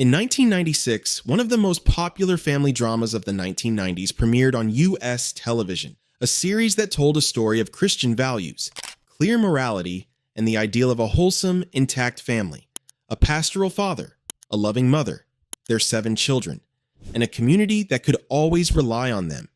In 1996, one of the most popular family dramas of the 1990s premiered on U.S. television, a series that told a story of Christian values, clear morality, and the ideal of a wholesome, intact family, a pastoral father, a loving mother, their 7 children, and a community that could always rely on them.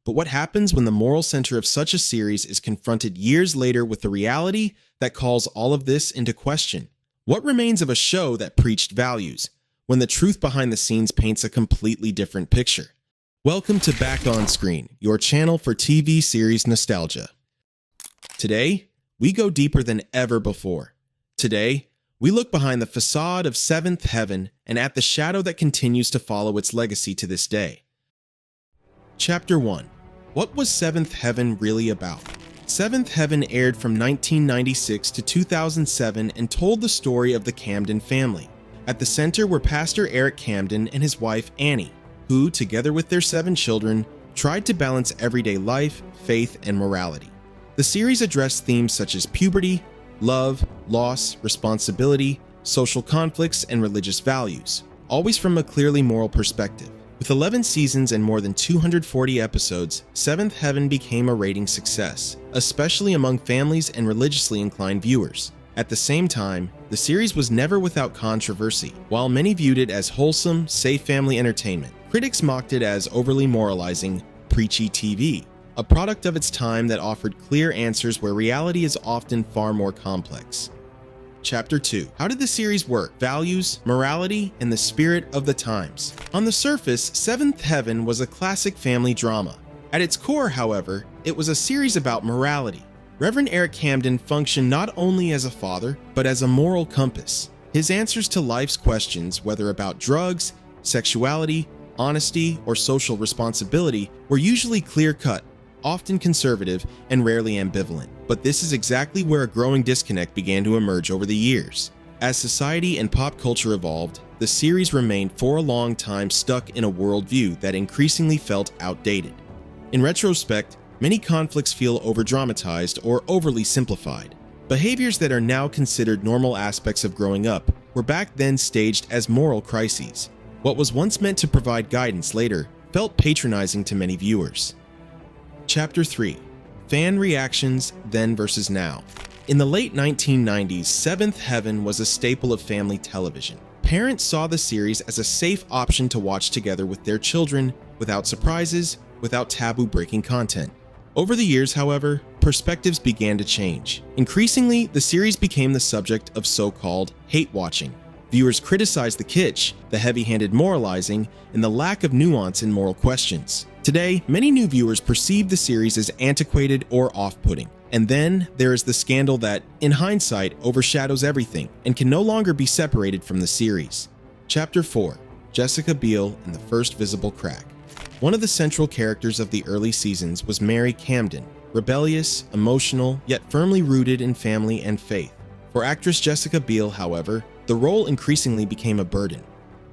But what happens when the moral center of such a series is confronted years later with the reality that calls all of this into question? What remains of a show that preached values, when the truth behind the scenes paints a completely different picture? Welcome to Back on Screen, your channel for TV series nostalgia. Today, we go deeper than ever before. Today, we look behind the facade of Seventh Heaven and at the shadow that continues to follow its legacy to this day. Chapter 1. What was Seventh Heaven really about? Seventh Heaven aired from 1996 to 2007 and told the story of the Camden family. At the center were Pastor Eric Camden and his wife Annie, who, together with their 7 children, tried to balance everyday life, faith, and morality. The series addressed themes such as puberty, love, loss, responsibility, social conflicts, and religious values, always from a clearly moral perspective. With 11 seasons and more than 240 episodes, Seventh Heaven became a rating success, especially among families and religiously inclined viewers. At the same time, the series was never without controversy. While many viewed it as wholesome, safe family entertainment, critics mocked it as overly moralizing, preachy TV, a product of its time that offered clear answers where reality is often far more complex. Chapter 2. How did the series work? Values, morality, and the spirit of the times. On the surface, Seventh Heaven was a classic family drama. At its core, however, it was a series about morality. Reverend Eric Camden functioned not only as a father, but as a moral compass. His answers to life's questions, whether about drugs, sexuality, honesty, or social responsibility, were usually clear-cut, often conservative, and rarely ambivalent. But this is exactly where a growing disconnect began to emerge over the years. As society and pop culture evolved, the series remained for a long time stuck in a worldview that increasingly felt outdated. In retrospect, many conflicts feel overdramatized or overly simplified. Behaviors that are now considered normal aspects of growing up were back then staged as moral crises. What was once meant to provide guidance later felt patronizing to many viewers. Chapter 3. Fan reactions then versus now. In the late 1990s, Seventh Heaven was a staple of family television. Parents saw the series as a safe option to watch together with their children, without surprises, without taboo-breaking content. Over the years, however, perspectives began to change. Increasingly, the series became the subject of so-called hate-watching. Viewers criticized the kitsch, the heavy-handed moralizing, and the lack of nuance in moral questions. Today, many new viewers perceive the series as antiquated or off-putting. And then there is the scandal that, in hindsight, overshadows everything and can no longer be separated from the series. Chapter 4. Jessica Biel and the First Visible Crack. One of the central characters of the early seasons was Mary Camden, rebellious, emotional, yet firmly rooted in family and faith. For actress Jessica Biel, however, the role increasingly became a burden.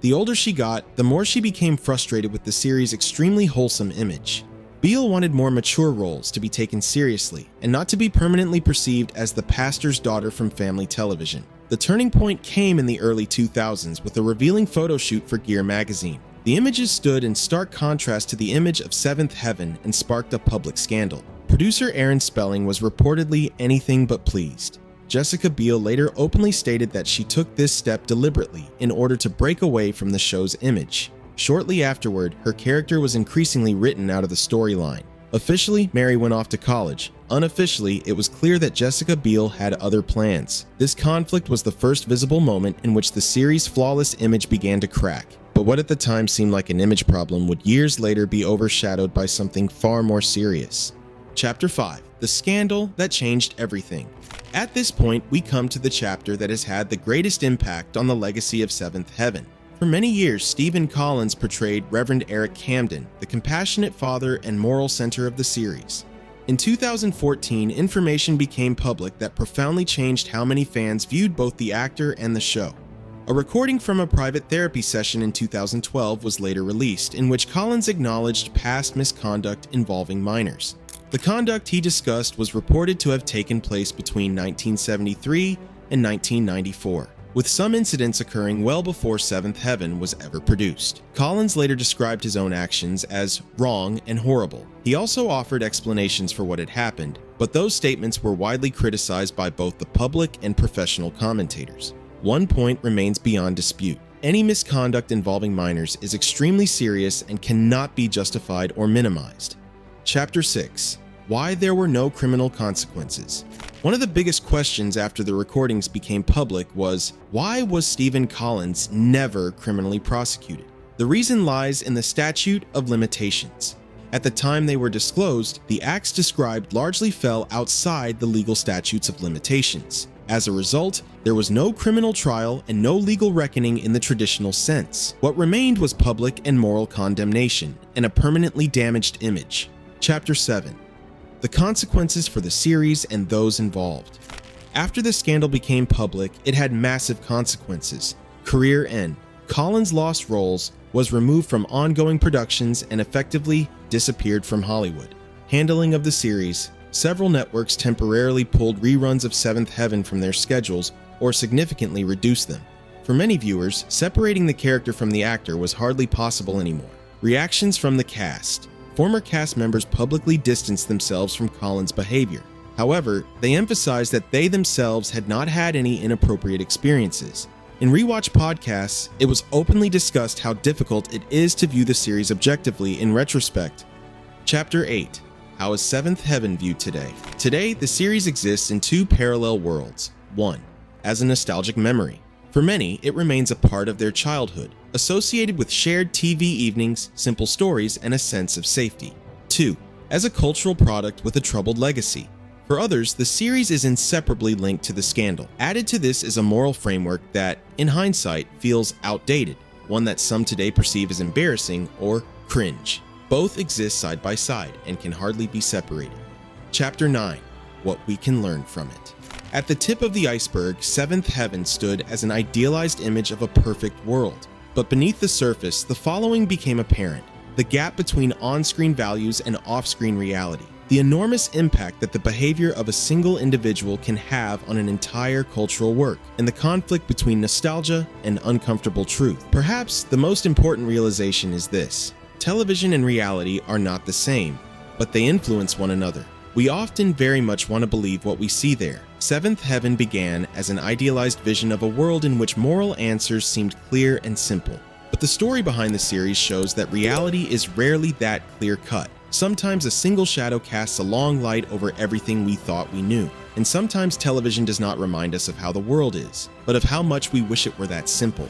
The older she got, the more she became frustrated with the series' extremely wholesome image. Biel wanted more mature roles to be taken seriously, and not to be permanently perceived as the pastor's daughter from family television. The turning point came in the early 2000s with a revealing photo shoot for Gear magazine. The images stood in stark contrast to the image of Seventh Heaven and sparked a public scandal. Producer Aaron Spelling was reportedly anything but pleased. Jessica Biel later openly stated that she took this step deliberately in order to break away from the show's image. Shortly afterward, her character was increasingly written out of the storyline. Officially, Mary went off to college. Unofficially, it was clear that Jessica Biel had other plans. This conflict was the first visible moment in which the series' flawless image began to crack. But what at the time seemed like an image problem would years later be overshadowed by something far more serious. Chapter 5. The Scandal That Changed Everything. At this point, we come to the chapter that has had the greatest impact on the legacy of Seventh Heaven. For many years, Stephen Collins portrayed Reverend Eric Camden, the compassionate father and moral center of the series. In 2014, information became public that profoundly changed how many fans viewed both the actor and the show. A recording from a private therapy session in 2012 was later released, in which Collins acknowledged past misconduct involving minors. The conduct he discussed was reported to have taken place between 1973 and 1994. with some incidents occurring well before Seventh Heaven was ever produced. Collins later described his own actions as wrong and horrible. He also offered explanations for what had happened, but those statements were widely criticized by both the public and professional commentators. One point remains beyond dispute. Any misconduct involving minors is extremely serious and cannot be justified or minimized. Chapter 6. Why there were no criminal consequences. One of the biggest questions after the recordings became public was, why was Stephen Collins never criminally prosecuted? The reason lies in the statute of limitations. At the time they were disclosed, the acts described largely fell outside the legal statutes of limitations. As a result, there was no criminal trial and no legal reckoning in the traditional sense. What remained was public and moral condemnation and a permanently damaged image. Chapter 7. The consequences for the series and those involved. After the scandal became public, it had massive consequences. Career end. Collins lost roles, was removed from ongoing productions, and effectively disappeared from Hollywood. Handling of the series. Several networks temporarily pulled reruns of Seventh Heaven from their schedules or significantly reduced them. For many viewers, separating the character from the actor was hardly possible anymore. Reactions from the cast. Former cast members publicly distanced themselves from Collins' behavior. However, they emphasized that they themselves had not had any inappropriate experiences. In rewatch podcasts, it was openly discussed how difficult it is to view the series objectively in retrospect. Chapter 8. How is Seventh Heaven viewed today? Today, the series exists in two parallel worlds. One, as a nostalgic memory. For many, it remains a part of their childhood, associated with shared TV evenings, simple stories, and a sense of safety. Two, as a cultural product with a troubled legacy. For others, the series is inseparably linked to the scandal. Added to this is a moral framework that, in hindsight, feels outdated, one that some today perceive as embarrassing or cringe. Both exist side by side and can hardly be separated. Chapter 9. What we can learn from it. At the tip of the iceberg, Seventh Heaven stood as an idealized image of a perfect world. But beneath the surface, the following became apparent: the gap between on-screen values and off-screen reality. The enormous impact that the behavior of a single individual can have on an entire cultural work, and the conflict between nostalgia and uncomfortable truth. Perhaps the most important realization is this: television and reality are not the same, but they influence one another. We often very much want to believe what we see there. Seventh Heaven began as an idealized vision of a world in which moral answers seemed clear and simple. But the story behind the series shows that reality is rarely that clear-cut. Sometimes a single shadow casts a long light over everything we thought we knew. And sometimes television does not remind us of how the world is, but of how much we wish it were that simple.